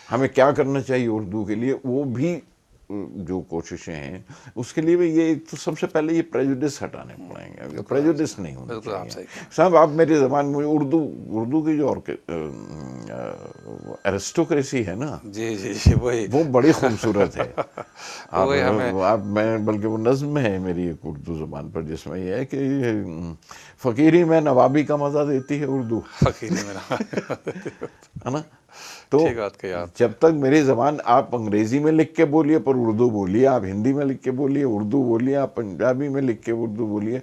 [SPEAKER 2] ہمیں کیا کرنا چاہیے اردو کے لیے، وہ بھی جو کوششیں ہیں اس کے لیے بھی یہ تو سب سے پہلے یہ پریجوڈس ہٹانے پڑیں گے. پریجوڈس نہیں ہونا
[SPEAKER 1] بالکل آپ
[SPEAKER 2] چاہیے.
[SPEAKER 1] صحیح.
[SPEAKER 2] صاحب آپ میری زبان میں اردو کی جو ایرسٹوکریسی ہے نا،
[SPEAKER 1] جی جی جی وہی
[SPEAKER 2] وہ بڑی خوبصورت ہے.
[SPEAKER 1] وہی ہمیں
[SPEAKER 2] میں بلکہ وہ نظم ہے میری ایک اردو زبان پر جس میں یہ ہے کہ فقیری میں نوابی کا مزہ دیتی ہے اردو،
[SPEAKER 1] فقیری میں
[SPEAKER 2] ہے نا. تو
[SPEAKER 1] ٹھیک بات کہی آپ.
[SPEAKER 2] جب تک میری زبان، آپ انگریزی میں لکھ کے بولیے پر اردو بولیے، آپ ہندی میں لکھ کے بولیے اردو بولیے، آپ پنجابی میں لکھ کے اردو بولیے،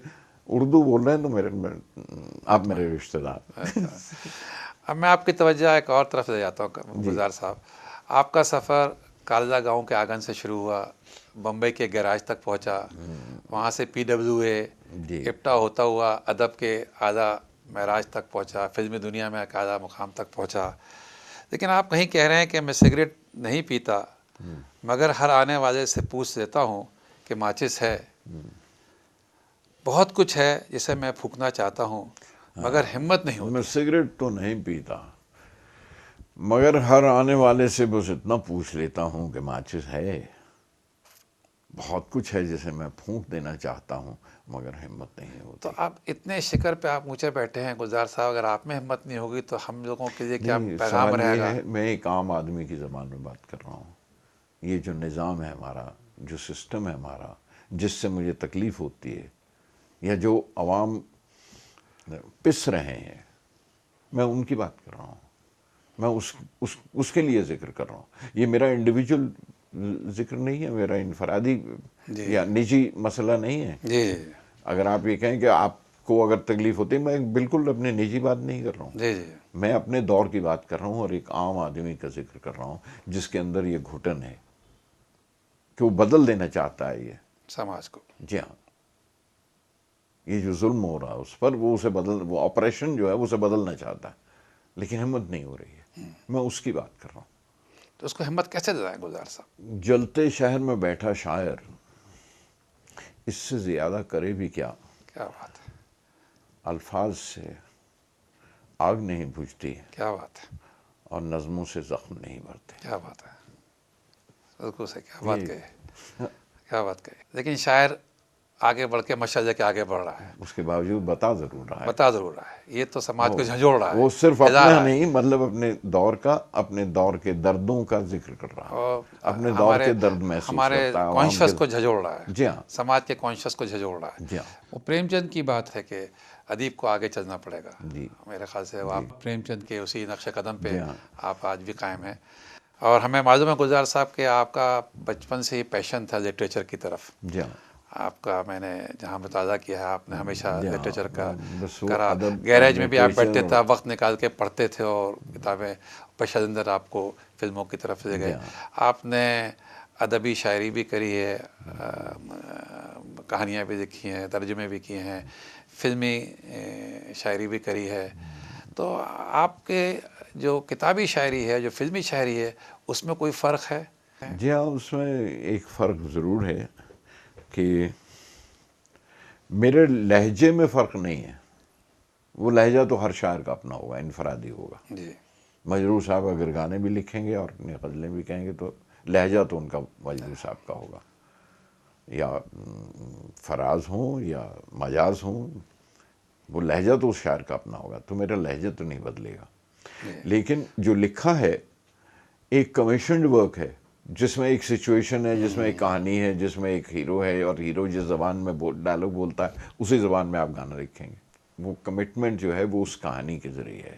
[SPEAKER 2] اردو بول رہے ہیں تو آپ میرے رشتہ دار.
[SPEAKER 1] اب میں آپ کی توجہ ایک اور طرف لے جاتا ہوں گلزار صاحب. آپ کا سفر کالجہ گاؤں کے آنگن سے شروع ہوا، بمبئی کے گیراج تک پہنچا، وہاں سے PWA اپٹا ہوتا ہوا ادب کے اعلیٰ معراج تک پہنچا، فلمی دنیا میں ایک اعلیٰ مقام تک پہنچا. لیکن آپ کہیں کہہ رہے ہیں کہ میں سگریٹ نہیں پیتا، مگر ہر آنے والے سے پوچھ لیتا ہوں کہ ماچس ہے. بہت کچھ ہے جسے میں پھونکنا چاہتا ہوں مگر ہمت نہیں ہوتی.
[SPEAKER 2] میں سگریٹ تو نہیں پیتا، مگر ہر آنے والے سے بس اتنا پوچھ لیتا ہوں کہ ماچس ہے. بہت کچھ ہے جسے میں پھونک دینا چاہتا ہوں مگر ہمت نہیں ہوتی.
[SPEAKER 1] تو آپ اتنے شکر پہ آپ اونچے بیٹھے ہیں گلزار صاحب، اگر آپ میں ہمت نہیں ہوگی تو ہم لوگوں کے لیے کیا
[SPEAKER 2] نہیں،
[SPEAKER 1] پیغام
[SPEAKER 2] سوال
[SPEAKER 1] رہے
[SPEAKER 2] یہ
[SPEAKER 1] گا؟
[SPEAKER 2] ہے، میں ایک عام آدمی کی زبان میں بات کر رہا ہوں. یہ جو نظام ہے ہمارا، جو سسٹم ہے ہمارا، جس سے مجھے تکلیف ہوتی ہے، یا جو عوام پس رہے ہیں، میں ان کی بات کر رہا ہوں. میں اس کے لیے ذکر کر رہا ہوں. یہ میرا انڈیویجول ذکر نہیں ہے، میرا انفرادی یا نجی مسئلہ نہیں ہے.
[SPEAKER 1] جی
[SPEAKER 2] اگر آپ یہ کہیں کہ آپ کو اگر تکلیف ہوتی ہے، میں بالکل اپنے نجی بات نہیں کر رہا ہوں.
[SPEAKER 1] جی جی.
[SPEAKER 2] میں اپنے دور کی بات کر رہا ہوں اور ایک عام آدمی کا ذکر کر رہا ہوں جس کے اندر یہ گھٹن ہے کہ وہ بدل دینا چاہتا ہے یہ
[SPEAKER 1] سماج کو.
[SPEAKER 2] جی ہاں، یہ جو ظلم ہو رہا ہے اس پر، وہ آپریشن جو ہے وہ اسے بدلنا چاہتا ہے لیکن ہمت نہیں ہو رہی ہے. میں اس کی بات کر رہا ہوں.
[SPEAKER 1] تو اس کو ہمت کیسے دلائیں گلزار صاحب؟
[SPEAKER 2] جلتے شہر میں بیٹھا شاعر اس سے زیادہ کرے بھی کیا.
[SPEAKER 1] کیا بات ہے.
[SPEAKER 2] الفاظ سے آگ نہیں بجھتی،
[SPEAKER 1] کیا بات ہے.
[SPEAKER 2] اور نظموں سے زخم نہیں بھرتے.
[SPEAKER 1] کیا بات ہے. بالکل سے کیا بات کہے، کیا بات کہے. لیکن شاعر آگے بڑھ کے مشعل کے آگے بڑھ رہا ہے،
[SPEAKER 2] اس کے باوجود بتا ضرور رہا ہے.
[SPEAKER 1] بتا ضرور رہا ہے. یہ تو سماج کو جھنجھوڑ رہا ہے،
[SPEAKER 2] وہ صرف
[SPEAKER 1] ہلا
[SPEAKER 2] اپنا
[SPEAKER 1] رہا ہے.
[SPEAKER 2] نہیں، مطلب اپنے دور کا، اپنے دور کے دردوں کا ذکر کر رہا ہے،
[SPEAKER 1] اور
[SPEAKER 2] اپنے دور کے درد محسوس
[SPEAKER 1] ہمارے
[SPEAKER 2] کرتا ہے، عوام
[SPEAKER 1] کانشس
[SPEAKER 2] کے.
[SPEAKER 1] کو جھنجھوڑ رہا ہے.
[SPEAKER 2] جی ہاں،
[SPEAKER 1] سماج کے کانشس کو جھنجھوڑ رہا ہے.
[SPEAKER 2] جی ہاں.
[SPEAKER 1] وہ پریم چند کی بات ہے کہ ادیب کو آگے چلنا پڑے گا.
[SPEAKER 2] جی
[SPEAKER 1] میرے خیال سے آپ پریم چند کے اسی نقش قدم پہ
[SPEAKER 2] جی ہاں.
[SPEAKER 1] آپ آج بھی قائم ہیں. اور ہمیں معلوم ہے گلزار صاحب کہ آپ کا بچپن سے ہی پیشن تھا لٹریچر کی طرف.
[SPEAKER 2] جی ہاں.
[SPEAKER 1] آپ کا میں نے جہاں مطالعہ کیا ہے، آپ نے ہمیشہ
[SPEAKER 2] جی ہاں.
[SPEAKER 1] لٹریچر کا
[SPEAKER 2] بس وہ
[SPEAKER 1] کرا.
[SPEAKER 2] ادب،
[SPEAKER 1] گیراج میں بھی آپ
[SPEAKER 2] لٹریچر
[SPEAKER 1] بیٹھتے تھے،
[SPEAKER 2] اور.
[SPEAKER 1] وقت نکال کے پڑھتے تھے اور کتابیں پیش نظر آپ کو فلموں کی طرف لے گئے.
[SPEAKER 2] جی ہاں.
[SPEAKER 1] آپ نے ادبی شاعری بھی کری ہے، کہانیاں بھی لکھی ہیں، ترجمے بھی کیے ہیں، فلمی شاعری بھی کری ہے. تو آپ کے جو کتابی شاعری ہے، جو فلمی شاعری ہے، اس میں کوئی فرق ہے؟
[SPEAKER 2] جی ہاں، اس میں ایک فرق ضرور ہے کہ میرے لہجے میں فرق نہیں ہے. وہ لہجہ تو ہر شاعر کا اپنا ہوگا، انفرادی ہوگا.
[SPEAKER 1] جی
[SPEAKER 2] مجروح صاحب اگر گانے بھی لکھیں گے اور اپنی غزلیں بھی کہیں گے تو لہجہ تو ان کا مجروح صاحب کا ہوگا، یا فراز ہوں یا مجاز ہوں، وہ لہجہ تو اس شاعر کا اپنا ہوگا. تو میرا لہجہ تو نہیں بدلے گا. لیکن جو لکھا ہے ایک کمیشنڈ ورک ہے، جس میں ایک سچویشن ہے، جس میں ایک کہانی ہے، جس میں ایک ہیرو ہے، اور ہیرو جس زبان میں ڈائلاگ بولتا ہے اسی زبان میں آپ گانا لکھیں گے. وہ کمٹمنٹ جو ہے وہ اس کہانی کے ذریعے ہے.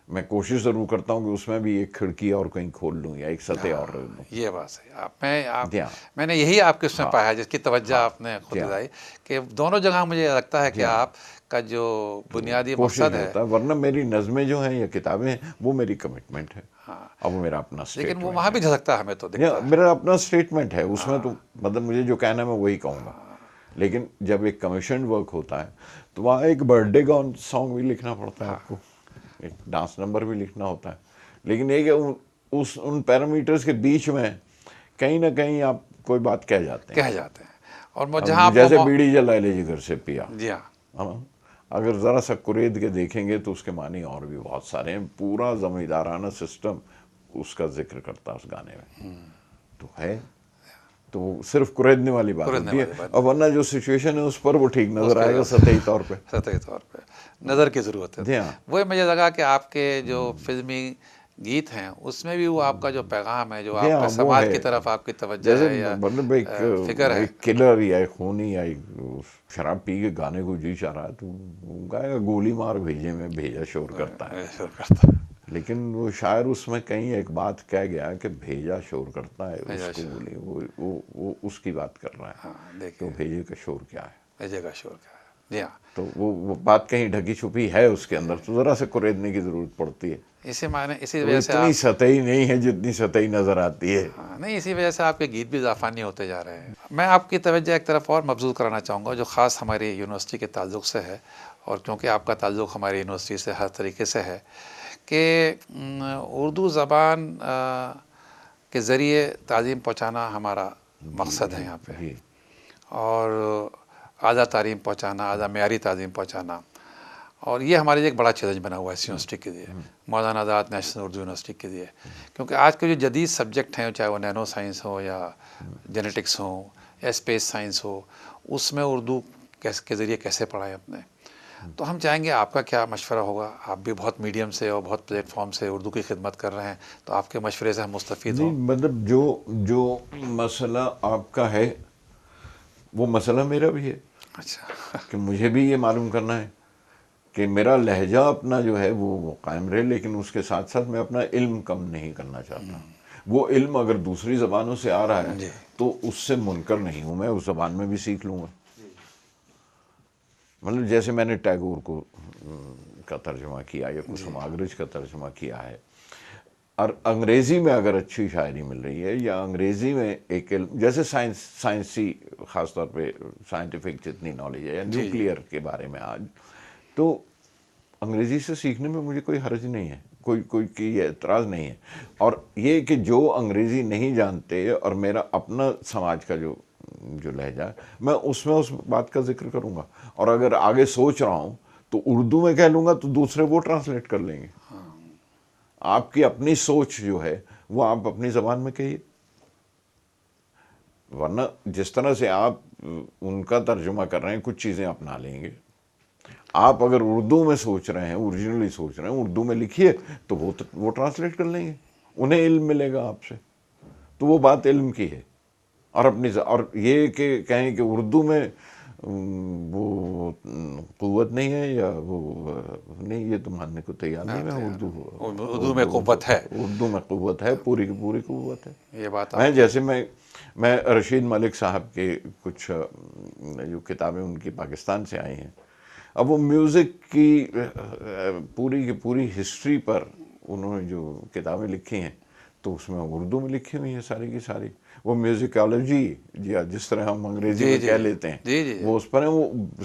[SPEAKER 2] میں کوشش ضرور کرتا ہوں کہ اس میں بھی ایک کھڑکی اور کہیں کھول لوں یا ایک سطح اور رکھ دوں.
[SPEAKER 1] یہ بات صحیح.
[SPEAKER 2] جی ہاں.
[SPEAKER 1] میں نے یہی آپ کے اس میں پایا ہے جس کی توجہ آپ نے خود
[SPEAKER 2] جی ہاں.
[SPEAKER 1] دلائی کہ دونوں جگہ مجھے لگتا ہے کہ
[SPEAKER 2] جی ہاں.
[SPEAKER 1] آپ کا جو بنیادی
[SPEAKER 2] کوشش
[SPEAKER 1] مقصد ہے.
[SPEAKER 2] ہوتا ہے، ورنہ میری نظمیں جو ہیں یا کتابیں ہیں وہ میری کمٹمنٹ ہے، اب وہ میرا اپنا
[SPEAKER 1] لیکن وہ
[SPEAKER 2] اسٹیٹمنٹ
[SPEAKER 1] وہاں بھی
[SPEAKER 2] ہے.
[SPEAKER 1] جھلکتا ہے، ہمیں تو دکھتا ہے.
[SPEAKER 2] میرا اپنا اسٹیٹمنٹ ہے اس میں، تو مطلب مجھے جو کہنا ہے میں وہی کہوں گا. لیکن جب ایک کمیشن ورک ہوتا ہے تو وہاں ایک برتھ ڈے کا سانگ بھی لکھنا پڑتا ہے آپ کو، ایک ڈانس نمبر بھی لکھنا ہوتا ہے. لیکن یہ کہ ان پیرامیٹرز کے بیچ میں کہیں نہ کہیں آپ کوئی بات کہہ جاتے ہیں.
[SPEAKER 1] کہہ جاتے ہیں. اور جہاں آپ
[SPEAKER 2] جیسے
[SPEAKER 1] کو
[SPEAKER 2] بیڑی جلا لے جگر سے پیا،
[SPEAKER 1] جی ہاں،
[SPEAKER 2] اگر ذرا سا قرید کے دیکھیں گے تو اس کے معنی اور بھی بہت سارے ہیں. پورا زمیندارانہ سسٹم اس کا ذکر کرتا ہے اس گانے میں، تو ہے. تو صرف قریدنے والی بات
[SPEAKER 1] کھرنے
[SPEAKER 2] ہوتی ہے،
[SPEAKER 1] والی بات
[SPEAKER 2] اور ورنہ جو سچویشن ہے اس پر وہ ٹھیک
[SPEAKER 1] اس
[SPEAKER 2] نظر
[SPEAKER 1] کے
[SPEAKER 2] آئے گا سطحی طور پہ.
[SPEAKER 1] سطحی طور پہ نظر کی ضرورت ہے.
[SPEAKER 2] جی ہاں.
[SPEAKER 1] وہی مجھے لگا کہ آپ کے جو فلمی گیت ہیں اس میں بھی وہ آپ کا جو پیغام ہے، جو
[SPEAKER 2] جی
[SPEAKER 1] آپ کا
[SPEAKER 2] ہاں وہ
[SPEAKER 1] سماج
[SPEAKER 2] ہے.
[SPEAKER 1] کی طرف آپ کی توجہ
[SPEAKER 2] جیسے
[SPEAKER 1] ہے یا
[SPEAKER 2] مطلب
[SPEAKER 1] فکر ہے.
[SPEAKER 2] ایک کلر یا ایک خونی یا ایک شراب پی کے گانے کو جی چاہ رہا ہے تو وہ گائے گا گولی مار بھیجے میں بھیجا شور کرتا ہے.
[SPEAKER 1] شروع کرتا
[SPEAKER 2] لیکن وہ شاعر اس میں کہیں ایک بات کہہ گیا کہ بھیجا شور کرتا ہے، اس کو بولی وہ اس کی بات کر رہا ہے کہ وہ بھیجے کا شور کیا ہے.
[SPEAKER 1] بھیجے کا شور کیا ہے. جی ہاں.
[SPEAKER 2] تو وہ بات کہیں ڈھکی چھپی ہے اس کے اندر، تو ذرا سے قریدنے کی ضرورت پڑتی ہے.
[SPEAKER 1] اسی
[SPEAKER 2] تو
[SPEAKER 1] وجہ سے
[SPEAKER 2] اتنی
[SPEAKER 1] آپ
[SPEAKER 2] سطحی نہیں ہے جتنی سطحی نظر آتی ہے.
[SPEAKER 1] نہیں، اسی وجہ سے آپ کے گیت بھی زعفرانی ہوتے جا رہے ہیں. میں آپ کی توجہ ایک طرف اور مبذول کرانا چاہوں گا جو خاص ہماری یونیورسٹی کے تعلق سے ہے، اور کیونکہ آپ کا تعلق ہماری یونیورسٹی سے ہر طریقے سے ہے، کہ اردو زبان کے ذریعے تعلیم پہنچانا ہمارا مقصد ہے یہاں پہ،
[SPEAKER 2] جی.
[SPEAKER 1] اور اعلیٰ تعلیم پہنچانا، اعلیٰ معیاری تعلیم پہنچانا. اور یہ ہمارے لیے ایک بڑا چیلنج بنا ہوا ہے اس یونیورسٹی کے لیے، مولانا آزاد نیشنل اردو یونیورسٹی کے لیے. کیونکہ آج کے جو جدید سبجیکٹ ہیں، چاہے وہ نینو سائنس ہو یا جینیٹکس ہو یا اسپیس سائنس ہو، اس میں اردو کے ذریعے کیسے پڑھائیں اپنے. تو ہم چاہیں گے آپ کا کیا مشورہ ہوگا. آپ بھی بہت میڈیم سے اور بہت پلیٹ فارم سے اردو کی خدمت کر رہے ہیں، تو آپ کے مشورے سے ہم مستفید ہوں.
[SPEAKER 2] نہیں مطلب جو مسئلہ آپ کا ہے وہ مسئلہ میرا بھی ہے.
[SPEAKER 1] اچھا.
[SPEAKER 2] کہ مجھے بھی یہ معلوم کرنا ہے کہ میرا لہجہ اپنا جو ہے وہ قائم رہے، لیکن اس کے ساتھ ساتھ میں اپنا علم کم نہیں کرنا چاہتا. وہ علم اگر دوسری زبانوں سے آ رہا ہے تو اس سے منکر نہیں ہوں، میں اس زبان میں بھی سیکھ لوں گا. مطلب جیسے میں نے ٹیگور کو کا ترجمہ کیا یا کسم اگرج کا ترجمہ کیا ہے، اور انگریزی میں اگر اچھی شاعری مل رہی ہے یا انگریزی میں ایک علم، جیسے سائنسی خاص طور پہ سائنٹیفک جتنی نالج ہے یا نیوکلیئر کے بارے میں آج، تو انگریزی سے سیکھنے میں مجھے کوئی حرج نہیں ہے، کوئی اعتراض نہیں ہے. اور یہ کہ جو انگریزی نہیں جانتے اور میرا اپنا سماج کا جو لہجہ ہے، میں اس بات کا ذکر کروں گا. اور اگر آگے سوچ رہا ہوں تو اردو میں کہہ لوں گا تو دوسرے وہ ٹرانسلیٹ کر لیں گے. آپ کی اپنی سوچ جو ہے وہ آپ اپنی زبان میں کہیے، ورنہ جس طرح سے آپ ان کا ترجمہ کر رہے ہیں کچھ چیزیں اپنا لیں گے. آپ اگر اردو میں سوچ رہے ہیں، اوریجنلی سوچ رہے ہیں، اردو میں لکھیے تو وہ ٹرانسلیٹ کر لیں گے، انہیں علم ملے گا آپ سے. تو وہ بات علم کی ہے. اور یہ کہ کہیں کہ اردو میں وہ قوت نہیں ہے یا وہ نہیں، یہ تو ماننے کو تیار نہیں. میں
[SPEAKER 1] اردو میں قوت ہے،
[SPEAKER 2] اردو میں قوت ہے، پوری کی پوری قوت ہے.
[SPEAKER 1] یہ بات
[SPEAKER 2] میں جیسے میں رشید ملک صاحب کے کچھ جو کتابیں ان کی پاکستان سے آئی ہیں، اب وہ میوزک کی پوری کی پوری ہسٹری پر انہوں نے جو کتابیں لکھی ہیں تو اس میں اردو میں لکھی ہوئی ہیں ساری کی ساری. وہ میوزیکالوجی جس طرح ہم انگریزی میں کہہ لیتے ہیں وہ اس پر ہیں.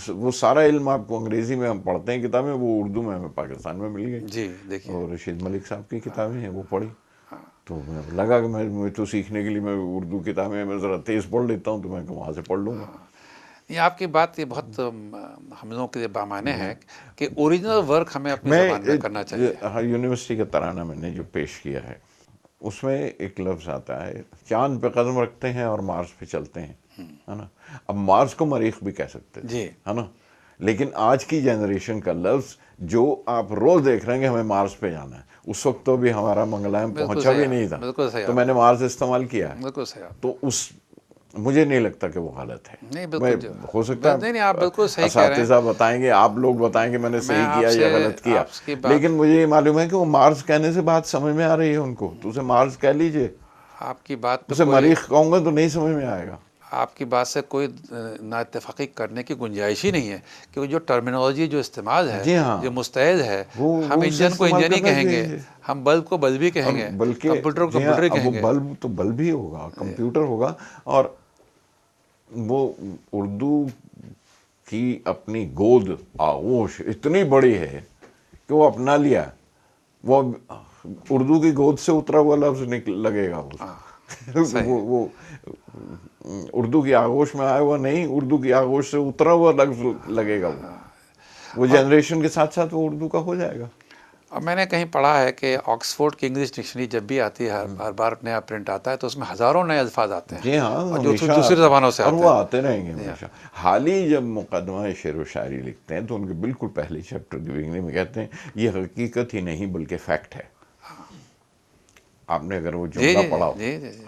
[SPEAKER 2] وہ سارا علم آپ کو انگریزی میں ہم پڑھتے ہیں کتابیں، وہ اردو میں ہمیں پاکستان میں مل گئی.
[SPEAKER 1] جی دیکھیے،
[SPEAKER 2] اور رشید ملک صاحب کی کتابیں ہیں وہ پڑھی. تو میں لگا کہ میں تو سیکھنے کے لیے میں اردو کتابیں میں ذرا تیز پڑھ لیتا ہوں، تو میں وہاں سے پڑھ لوں گا۔
[SPEAKER 1] یہ آپ کی بات یہ بہت ہم لوگوں کے لیے بامعنی ہے کہ اوریجنل ورک ہمیں اپنی
[SPEAKER 2] میں
[SPEAKER 1] زبان میں کرنا چاہیے۔
[SPEAKER 2] یونیورسٹی کا ترانہ میں نے جو پیش کیا ہے اس میں ایک لفظ آتا ہے، چاند پہ قدم رکھتے ہیں اور مارس پہ چلتے ہیں، ہے نا۔ اب مارس کو مریخ بھی کہہ سکتے تھے،
[SPEAKER 1] جی
[SPEAKER 2] ہے نا، لیکن آج کی جنریشن کا لفظ جو آپ روز دیکھ رہے ہیں کہ ہمیں مارس پہ جانا ہے، اس وقت تو بھی ہمارا منگلائم
[SPEAKER 1] بالکل
[SPEAKER 2] پہنچا بھی
[SPEAKER 1] صحیح،
[SPEAKER 2] نہیں تھا،
[SPEAKER 1] بالکل صحیح
[SPEAKER 2] تو میں نے مارس استعمال کیا ہے۔
[SPEAKER 1] بالکل صحیح آپ
[SPEAKER 2] تو مجھے نہیں لگتا کہ وہ غلط ہے۔
[SPEAKER 1] نہیں
[SPEAKER 2] میں
[SPEAKER 1] بالکل
[SPEAKER 2] ہو سکتا
[SPEAKER 1] نہیں آپ
[SPEAKER 2] ہے
[SPEAKER 1] بالکل صحیح کہہ رہے ہیں۔
[SPEAKER 2] اساتذہ بتائیں گے، آپ لوگ بتائیں گے میں نے صحیح
[SPEAKER 1] آپ
[SPEAKER 2] کیا یا
[SPEAKER 1] سے
[SPEAKER 2] غلط کیا،
[SPEAKER 1] آپ کی بات
[SPEAKER 2] لیکن مجھے یہ معلوم ہے کہ وہ مارس کہنے سے بات سمجھ میں آ رہی ہے ان کو، تو اسے مارس کہہ لیجئے،
[SPEAKER 1] آپ کی بات پہ
[SPEAKER 2] اسے
[SPEAKER 1] کوئی
[SPEAKER 2] مریخ کہوں گا تو نہیں سمجھ میں آئے گا۔
[SPEAKER 1] آپ کی بات سے کوئی نا اتفاقی کرنے کی گنجائش ہی نہیں ہے، کیونکہ جو ٹرمینالوجی جو استعمال ہے،
[SPEAKER 2] جی ہاں،
[SPEAKER 1] جو مستعد ہے،
[SPEAKER 2] وہ
[SPEAKER 1] ہم
[SPEAKER 2] اسے
[SPEAKER 1] انجن کو
[SPEAKER 2] استعمال
[SPEAKER 1] انجن ہی
[SPEAKER 2] کرنا
[SPEAKER 1] کہیں گے،
[SPEAKER 2] چاہیے،
[SPEAKER 1] ہم بلب کو بلب ہی
[SPEAKER 2] اور
[SPEAKER 1] کہیں گے،
[SPEAKER 2] بلکہ
[SPEAKER 1] کمپیوٹر کو
[SPEAKER 2] جی ہاں،
[SPEAKER 1] کمپیوٹر ہی
[SPEAKER 2] اب وہ
[SPEAKER 1] کہیں گے۔
[SPEAKER 2] بلب تو بلب ہی ہوگا، کمپیوٹر ہوگا۔ اور وہ اردو کی اپنی گود آغوش اتنی بڑی ہے کہ وہ اپنا لیا، وہ اردو کی گود سے اترا ہوا لفظ لگے گا
[SPEAKER 1] صحیح
[SPEAKER 2] وہ اردو کی آغوش میں آیا ہوا نہیں، اردو کی آغوش سے اترا ہوا لفظ لگے گا، وہ جنریشن کے ساتھ ساتھ وہ اردو کا ہو جائے گا۔
[SPEAKER 1] اور میں نے کہیں پڑھا ہے کہ آکسفورڈ کی انگلش ڈکشنری جب بھی آتی ہے، ہر بار نیا پرنٹ آتا ہے تو اس میں ہزاروں نئے الفاظ آتے ہیں،
[SPEAKER 2] جی ہاں،
[SPEAKER 1] اور جو
[SPEAKER 2] ہمیشہ
[SPEAKER 1] دوسری زبانوں سے
[SPEAKER 2] اور
[SPEAKER 1] آتے
[SPEAKER 2] وہ
[SPEAKER 1] ہیں۔
[SPEAKER 2] آتے رہیں گے ہمیشہ۔ حال ہی جب مقدمہ شعر و شاعری لکھتے ہیں تو ان کے بالکل پہلے چیپٹر کی بگننگ میں کہتے ہیں یہ حقیقت ہی نہیں بلکہ فیکٹ ہے۔ آپ نے اگر وہ
[SPEAKER 1] جی
[SPEAKER 2] جملہ
[SPEAKER 1] جی
[SPEAKER 2] پڑھا ہو،
[SPEAKER 1] جی جی جی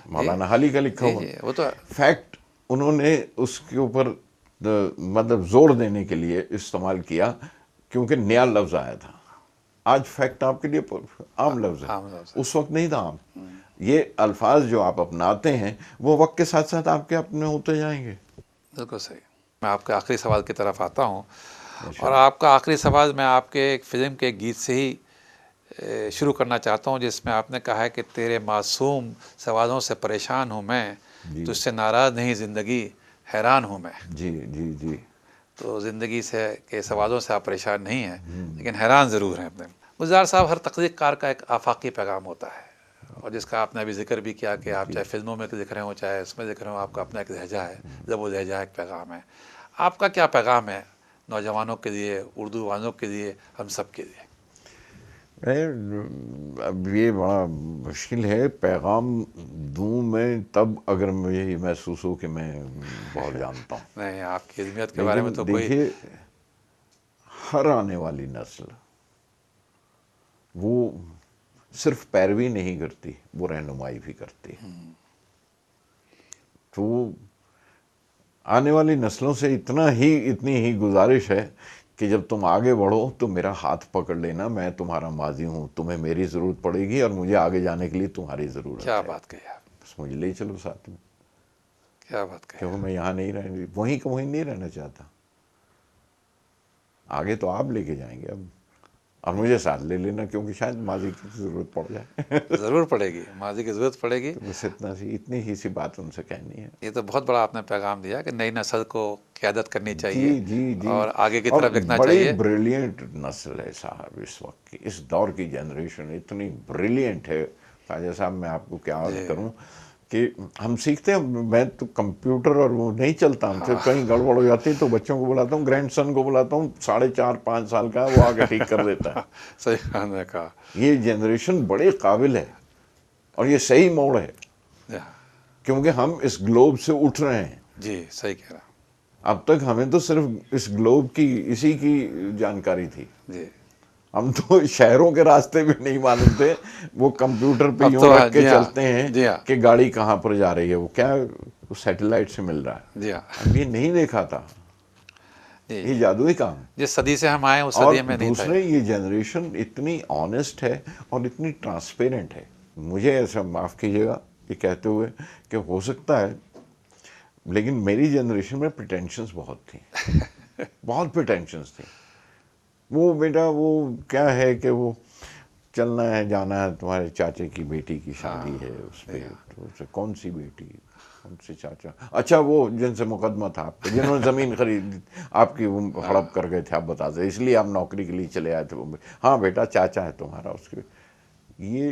[SPEAKER 2] مولانا حالی کا لکھا
[SPEAKER 1] جی
[SPEAKER 2] ہوا،
[SPEAKER 1] جی وہ تو
[SPEAKER 2] فیکٹ انہوں نے اس کے اوپر مطلب زور دینے کے لیے استعمال کیا کیونکہ نیا لفظ آیا تھا۔ آج فیکٹ آپ کے لیے عام لفظ ہے،
[SPEAKER 1] عام لفظ ہے۔
[SPEAKER 2] اس وقت نہیں تھا عام۔ یہ الفاظ جو آپ اپناتے ہیں وہ وقت کے ساتھ ساتھ آپ کے اپنے ہوتے جائیں گے۔
[SPEAKER 1] بالکل صحیح۔ میں آپ کے آخری سوال کی طرف آتا ہوں، اور آپ کا آخری سوال میں آپ کے ایک فلم کے گیت سے ہی شروع کرنا چاہتا ہوں، جس میں آپ نے کہا ہے کہ تیرے معصوم سوالوں سے پریشان ہوں میں، تجھ سے ناراض نہیں زندگی حیران ہوں میں۔
[SPEAKER 2] جی جی جی۔
[SPEAKER 1] تو زندگی سے کے سوالوں سے آپ پریشان نہیں ہیں، لیکن حیران ضرور ہیں اپنے۔ گلزار صاحب، ہر تخلیق کار کا ایک آفاقی پیغام ہوتا ہے، اور جس کا آپ نے ابھی ذکر بھی کیا کہ آپ چاہے فلموں میں لکھ رہے ہوں چاہے اس میں لکھ رہے ہوں، آپ کا اپنا ایک لہجہ ہے، زب و لہجہ ایک پیغام ہے۔ آپ کا کیا پیغام ہے نوجوانوں کے لیے، اردو والوں کے لیے، ہم سب کے لیے؟
[SPEAKER 2] اب یہ بڑا مشکل ہے پیغام دوں میں، تب اگر مجھے یہ محسوس ہو کہ میں بہت جانتا ہوں۔
[SPEAKER 1] نہیں، آپ کی علمیت کے بارے میں
[SPEAKER 2] لیکن
[SPEAKER 1] تو کوئی
[SPEAKER 2] دیکھیے، ہر آنے والی نسل وہ صرف پیروی نہیں کرتی، وہ رہنمائی بھی کرتی ہے۔ تو آنے والی نسلوں سے اتنی ہی گزارش ہے کہ جب تم آگے بڑھو تو میرا ہاتھ پکڑ لینا، میں تمہارا ماضی ہوں، تمہیں میری ضرورت پڑے گی اور مجھے آگے جانے کے لیے تمہاری ضرورت ہے۔
[SPEAKER 1] کیا بات کہی آپ،
[SPEAKER 2] بس مجھے لے چلو ساتھ میں،
[SPEAKER 1] کیا بات کہی۔
[SPEAKER 2] کیونکہ میں یہاں نہیں رہنے، وہیں کا وہیں نہیں رہنا چاہتا۔ آگے تو آپ لے کے جائیں گے اب، اور مجھے ساتھ لے لینا، کیونکہ شاید ماضی کی ضرورت پڑ جائے۔
[SPEAKER 1] ضرور پڑے گی، ماضی کی ضرورت پڑے گی۔
[SPEAKER 2] تو بس اتنی ہی سی بات ان سے کہنی ہے۔
[SPEAKER 1] یہ تو بہت بڑا آپ نے پیغام دیا کہ نئی نسل کو قیادت کرنی چاہیے،
[SPEAKER 2] جی جی جی،
[SPEAKER 1] اور آگے کی
[SPEAKER 2] اور
[SPEAKER 1] طرف لکھنا
[SPEAKER 2] بڑی
[SPEAKER 1] چاہیے۔
[SPEAKER 2] بریلینٹ نسل ہے صاحب اس وقت کی، اس دور کی جنریشن اتنی بریلینٹ ہے خواجہ صاحب، میں آپ کو کیا عرض کروں کہ ہم سیکھتے ہیں۔ میں تو کمپیوٹر اور وہ نہیں چلتا، ہم سے کہیں گڑبڑ ہو جاتی ہے تو بچوں کو بلاتا ہوں، گرینڈ سن کو بلاتا ہوں، 4.5-5 سال کا ہے، وہ آ کے ٹھیک کر دیتا ہے۔
[SPEAKER 1] صحیح کہا نے کہا۔
[SPEAKER 2] یہ جنریشن بڑے قابل ہے، اور یہ صحیح موڑ ہے، کیونکہ ہم اس گلوب سے اٹھ رہے ہیں۔
[SPEAKER 1] جی صحیح کہہ رہا ہوں۔
[SPEAKER 2] اب تک ہمیں تو صرف اس گلوب کی اسی کی جانکاری تھی،
[SPEAKER 1] جی
[SPEAKER 2] ہم تو شہروں کے راستے بھی نہیں معلوم تھے، وہ کمپیوٹر پہ
[SPEAKER 1] اب
[SPEAKER 2] یوں
[SPEAKER 1] تو
[SPEAKER 2] رکھ کے
[SPEAKER 1] جی ہاں،
[SPEAKER 2] چلتے ہیں
[SPEAKER 1] جی ہاں،
[SPEAKER 2] کہ گاڑی کہاں پر جا رہی ہے، وہ کیا سیٹلائٹ سے مل رہا ہے۔
[SPEAKER 1] جی ہاں،
[SPEAKER 2] اب یہ نہیں دیکھا تھا،
[SPEAKER 1] جی
[SPEAKER 2] یہ جادوئی کام ہے۔
[SPEAKER 1] جس صدی سے ہم آئے اس
[SPEAKER 2] اور
[SPEAKER 1] صدی میں نہیں تھا۔
[SPEAKER 2] دوسرے، یہ جنریشن اتنی آنیسٹ ہے اور اتنی ٹرانسپیرنٹ ہے۔ مجھے ایسا معاف کیجیے گا یہ کہتے ہوئے کہ ہو سکتا ہے، لیکن میری جنریشن میں پریٹینشنز بہت تھیں، بہت پریٹینشنز تھیں۔ وہ بیٹا وہ کیا ہے کہ وہ چلنا ہے جانا ہے، تمہارے چاچے کی بیٹی کی شادی ہے، اس پہ تو اسے کون سی بیٹی، کون سے چاچا، اچھا وہ جن سے مقدمہ تھا آپ پہ، جنہوں نے زمین خرید آپ کی، وہ ہڑپ کر گئے تھے، آپ بتا دیں، اس لیے آپ نوکری کے لیے چلے آئے تھے۔ ہاں بیٹا چاچا ہے تمہارا، اس کے یہ